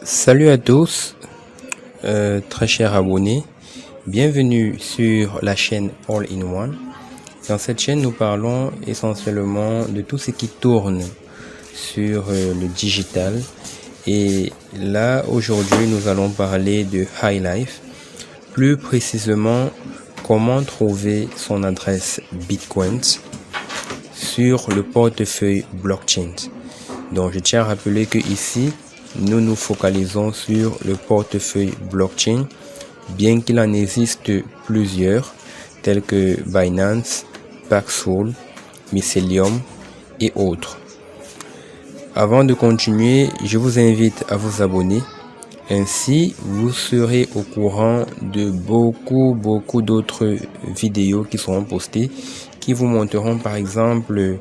Salut à tous, très chers abonnés, bienvenue sur la chaîne All in One. Dans cette chaîne, nous parlons essentiellement de tout ce qui tourne sur le digital. Et là, aujourd'hui, nous allons parler de High Life, plus précisément comment trouver son adresse Bitcoin sur le portefeuille blockchain. Donc, je tiens à rappeler que ici, nous nous focalisons sur le portefeuille blockchain, bien qu'il en existe plusieurs, tels que Binance, Paxful, Mycelium et autres. Avant de continuer, je vous invite à vous abonner. Ainsi, vous serez au courant de beaucoup d'autres vidéos qui seront postées, qui vous montreront par exemple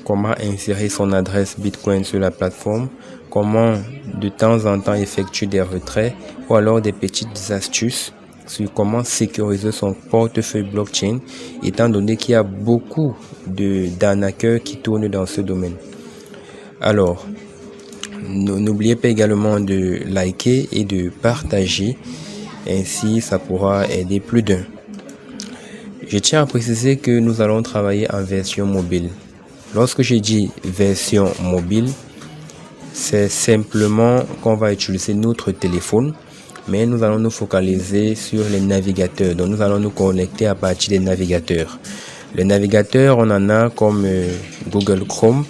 comment insérer son adresse Bitcoin sur la plateforme, comment de temps en temps effectuer des retraits ou alors des petites astuces sur comment sécuriser son portefeuille blockchain, étant donné qu'il y a beaucoup d'arnaqueurs qui tournent dans ce domaine. Alors, n'oubliez pas également de liker et de partager, ainsi ça pourra aider plus d'un. Je tiens à préciser que nous allons travailler en version mobile. Lorsque je dis version mobile, c'est simplement qu'on va utiliser notre téléphone, mais nous allons nous focaliser sur les navigateurs. Donc nous allons nous connecter à partir des navigateurs. Les navigateurs, on en a comme Google Chrome,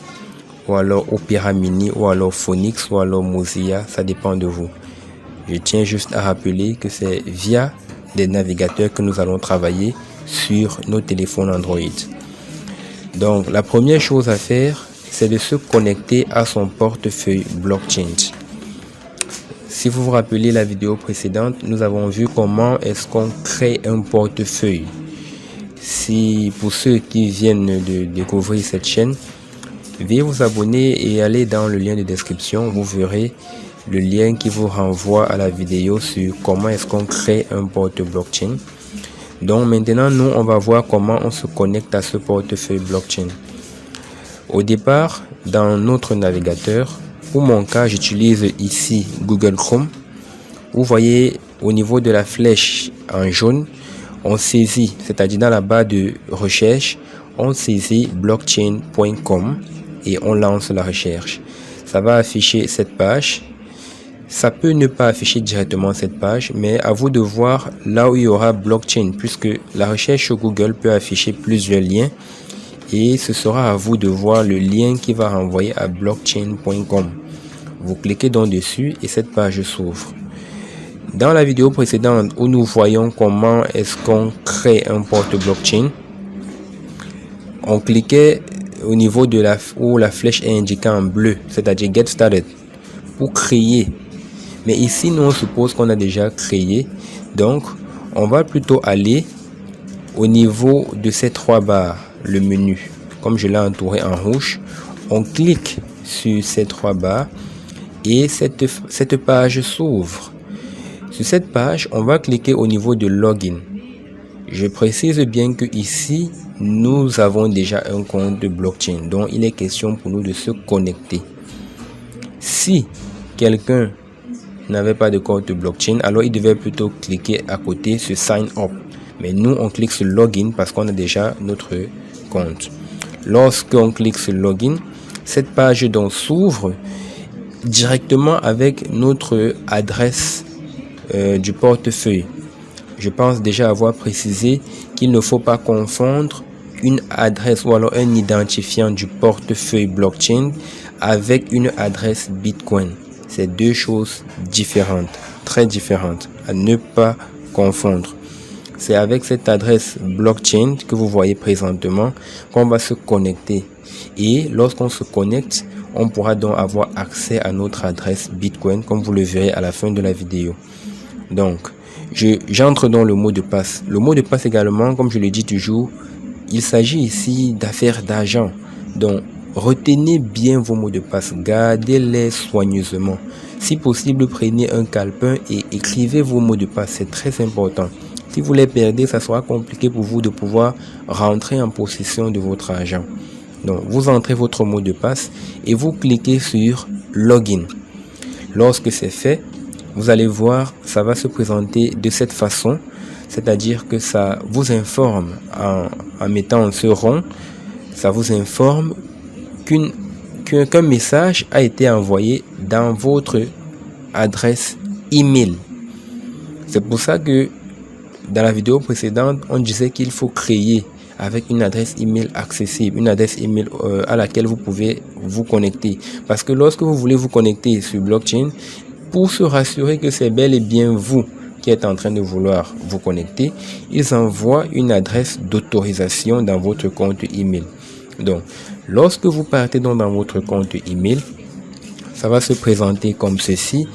ou alors Opera Mini, ou alors Phoenix, ou alors Mozilla, ça dépend de vous. Je tiens juste à rappeler que c'est via des navigateurs que nous allons travailler sur nos téléphones Android. Donc la première chose à faire, c'est de se connecter à son portefeuille blockchain. Si vous vous rappelez la vidéo précédente, nous avons vu comment est-ce qu'on crée un portefeuille. Si pour ceux qui viennent de découvrir cette chaîne, veuillez vous abonner et aller dans le lien de description, vous verrez le lien qui vous renvoie à la vidéo sur comment est-ce qu'on crée un portefeuille blockchain. Donc maintenant, nous, on va voir comment on se connecte à ce portefeuille blockchain. Au départ, dans notre navigateur, pour mon cas, j'utilise ici Google Chrome. Vous voyez, au niveau de la flèche en jaune, on saisit, c'est-à-dire dans la barre de recherche, on saisit blockchain.com et on lance la recherche. Ça va afficher cette page. Ça peut ne pas afficher directement cette page, mais à vous de voir là où il y aura blockchain, puisque la recherche sur Google peut afficher plusieurs liens et ce sera à vous de voir le lien qui va renvoyer à blockchain.com. Vous cliquez donc dessus et cette page s'ouvre. Dans la vidéo précédente où nous voyons comment est-ce qu'on crée un porte blockchain, on cliquait au niveau de où la flèche est indiquée en bleu, c'est-à-dire Get Started, pour créer. Mais ici, nous, on suppose qu'on a déjà créé. Donc, on va plutôt aller au niveau de ces trois barres, le menu. Comme je l'ai entouré en rouge, on clique sur ces trois barres et cette page s'ouvre. Sur cette page, on va cliquer au niveau de Login. Je précise bien que ici, nous avons déjà un compte de blockchain. Donc, il est question pour nous de se connecter. Si quelqu'un n'avait pas de compte de blockchain, alors il devait plutôt cliquer à côté sur Sign Up. Mais nous, on clique sur Login parce qu'on a déjà notre compte. Lorsqu'on clique sur Login, cette page donc s'ouvre directement avec notre adresse du portefeuille. Je pense déjà avoir précisé qu'il ne faut pas confondre une adresse ou alors un identifiant du portefeuille blockchain avec une adresse Bitcoin. C'est deux choses différentes, très différentes, à ne pas confondre. C'est avec cette adresse blockchain que vous voyez présentement qu'on va se connecter. Et lorsqu'on se connecte, on pourra donc avoir accès à notre adresse Bitcoin, comme vous le verrez à la fin de la vidéo. Donc, j'entre dans le mot de passe. Le mot de passe également, comme je le dis toujours, il s'agit ici d'affaires d'argent. Donc, retenez bien vos mots de passe, gardez-les soigneusement. Si possible, prenez un calepin et écrivez vos mots de passe, c'est très important. Si vous les perdez, ça sera compliqué pour vous de pouvoir rentrer en possession de votre argent. Donc, vous entrez votre mot de passe et vous cliquez sur Login. Lorsque c'est fait, vous allez voir, ça va se présenter de cette façon, c'est-à-dire que ça vous informe en mettant ce rond, ça vous informe qu'un message a été envoyé dans votre adresse email. C'est pour ça que dans la vidéo précédente, on disait qu'il faut créer avec une adresse email accessible, une adresse email à laquelle vous pouvez vous connecter. Parce que lorsque vous voulez vous connecter sur blockchain, pour se rassurer que c'est bel et bien vous qui êtes en train de vouloir vous connecter, ils envoient une adresse d'autorisation dans votre compte email. Donc, lorsque vous partez dans votre compte email, ça va se présenter comme ceci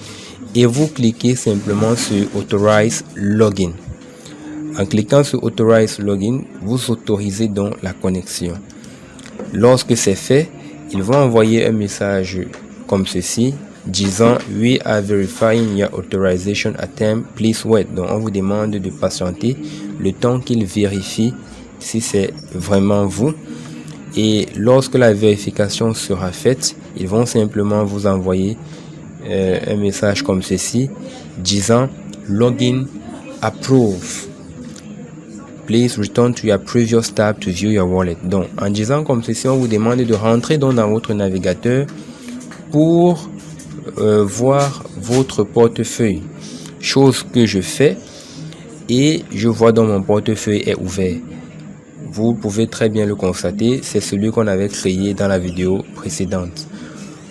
et vous cliquez simplement sur Authorize Login. En cliquant sur Authorize Login, vous autorisez donc la connexion. Lorsque c'est fait, ils vont envoyer un message comme ceci disant We are verifying your authorization attempt, please wait. Donc on vous demande de patienter le temps qu'ils vérifient si c'est vraiment vous. Et lorsque la vérification sera faite, ils vont simplement vous envoyer un message comme ceci disant Login approved. Please return to your previous tab to view your wallet. Donc, en disant comme ceci, on vous demande de rentrer dans votre navigateur pour voir votre portefeuille. Chose que je fais et je vois dans mon portefeuille est ouvert. Vous pouvez très bien le constater, c'est celui qu'on avait créé dans la vidéo précédente.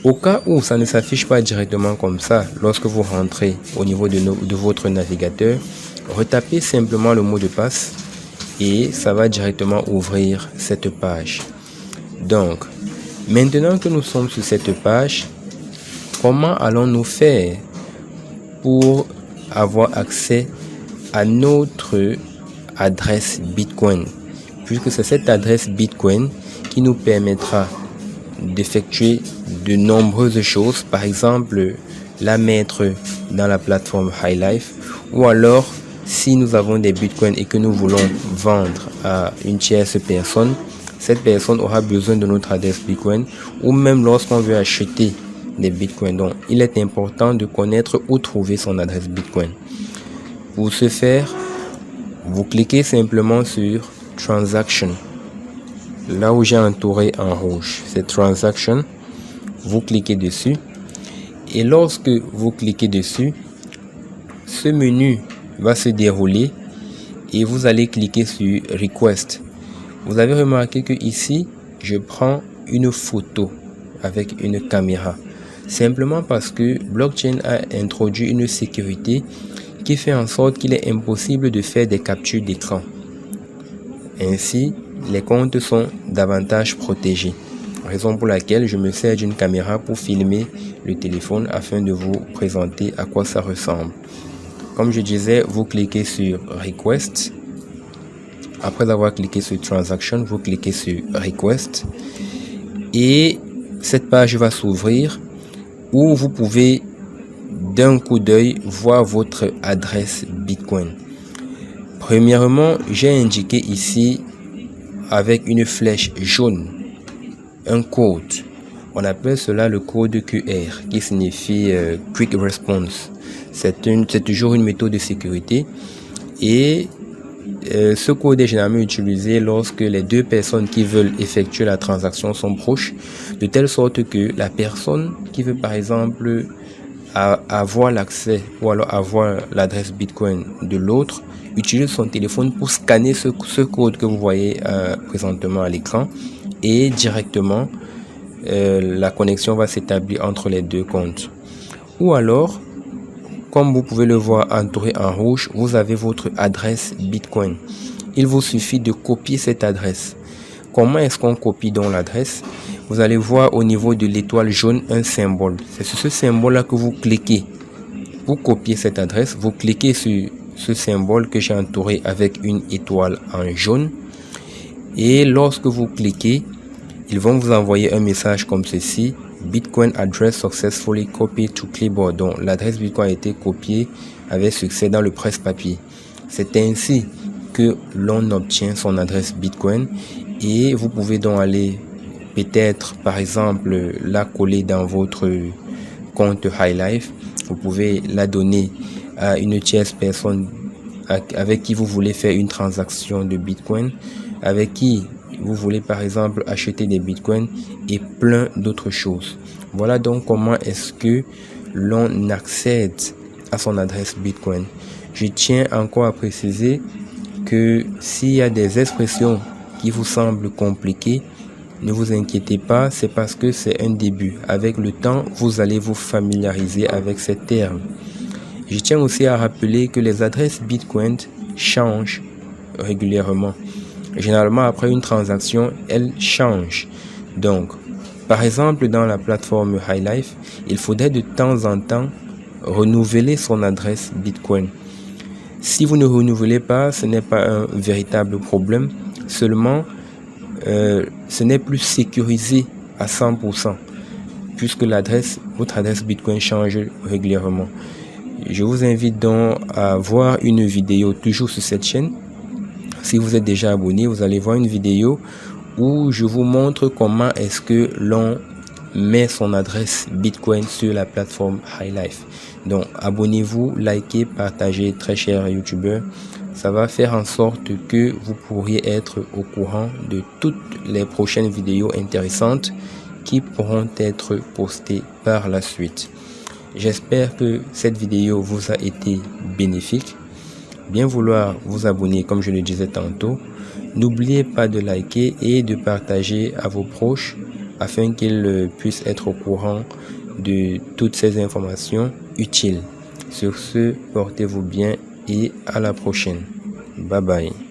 Au cas où ça ne s'affiche pas directement comme ça, lorsque vous rentrez au niveau de votre navigateur, retapez simplement le mot de passe et ça va directement ouvrir cette page. Donc, maintenant que nous sommes sur cette page, comment allons-nous faire pour avoir accès à notre adresse Bitcoin? Puisque c'est cette adresse Bitcoin qui nous permettra d'effectuer de nombreuses choses, par exemple la mettre dans la plateforme HighLife, ou alors si nous avons des bitcoins et que nous voulons vendre à une tierce personne, cette personne aura besoin de notre adresse Bitcoin, ou même lorsqu'on veut acheter des bitcoins. Donc il est important de connaître où trouver son adresse Bitcoin. Pour ce faire, vous cliquez simplement sur Transaction, là où j'ai entouré en rouge, c'est Transaction. Vous cliquez dessus et lorsque vous cliquez dessus, ce menu va se dérouler et vous allez cliquer sur Request. Vous avez remarqué que ici, je prends une photo avec une caméra, simplement parce que blockchain a introduit une sécurité qui fait en sorte qu'il est impossible de faire des captures d'écran. Ainsi, les comptes sont davantage protégés. Raison pour laquelle je me sers d'une caméra pour filmer le téléphone afin de vous présenter à quoi ça ressemble. Comme je disais, vous cliquez sur Request. Après avoir cliqué sur Transaction, vous cliquez sur Request. Et cette page va s'ouvrir où vous pouvez d'un coup d'œil voir votre adresse Bitcoin. Premièrement, j'ai indiqué ici avec une flèche jaune un code. On appelle cela le code QR qui signifie Quick Response. C'est toujours une méthode de sécurité et ce code est généralement utilisé lorsque les deux personnes qui veulent effectuer la transaction sont proches, de telle sorte que la personne qui veut par exemple avoir l'accès ou alors avoir l'adresse Bitcoin de l'autre utilise son téléphone pour scanner ce code que vous voyez présentement à l'écran et directement la connexion va s'établir entre les deux comptes. Ou alors, comme vous pouvez le voir entouré en rouge, vous avez votre adresse Bitcoin. Il vous suffit de copier cette adresse. Comment est-ce qu'on copie donc l'adresse? Vous allez voir au niveau de l'étoile jaune un symbole. C'est sur ce symbole-là que vous cliquez. Pour copier cette adresse, vous cliquez sur ce symbole que j'ai entouré avec une étoile en jaune. Et lorsque vous cliquez, ils vont vous envoyer un message comme ceci. Bitcoin address successfully copied to clipboard. Donc l'adresse Bitcoin a été copiée avec succès dans le presse-papier. C'est ainsi que l'on obtient son adresse Bitcoin et vous pouvez donc aller peut-être par exemple la coller dans votre compte HighLife. Vous pouvez la donner à une tierce personne avec qui vous voulez faire une transaction de Bitcoin, avec qui vous voulez par exemple acheter des Bitcoins et plein d'autres choses. Voilà donc comment est-ce que l'on accède à son adresse Bitcoin. Je tiens encore à préciser que s'il y a des expressions qui vous semblent compliquées, ne vous inquiétez pas, c'est parce que c'est un début. Avec le temps, vous allez vous familiariser avec ces termes. Je tiens aussi à rappeler que les adresses Bitcoin changent régulièrement. Généralement, après une transaction, elles changent. Donc, par exemple, dans la plateforme HighLife, il faudrait de temps en temps renouveler son adresse Bitcoin. Si vous ne renouvelez pas, ce n'est pas un véritable problème. Seulement, ce n'est plus sécurisé à 100% puisque votre adresse Bitcoin change régulièrement. Je vous invite donc à voir une vidéo toujours sur cette chaîne. Si vous êtes déjà abonné, vous allez voir une vidéo où je vous montre comment est-ce que l'on met son adresse Bitcoin sur la plateforme HighLife. Donc abonnez-vous, likez, partagez, très chers youtubeurs. Ça va faire en sorte que vous pourriez être au courant de toutes les prochaines vidéos intéressantes qui pourront être postées par la suite. J'espère que cette vidéo vous a été bénéfique. Bien vouloir vous abonner comme je le disais tantôt. N'oubliez pas de liker et de partager à vos proches afin qu'ils puissent être au courant de toutes ces informations utiles. Sur ce, portez-vous bien et à la prochaine. Bye bye.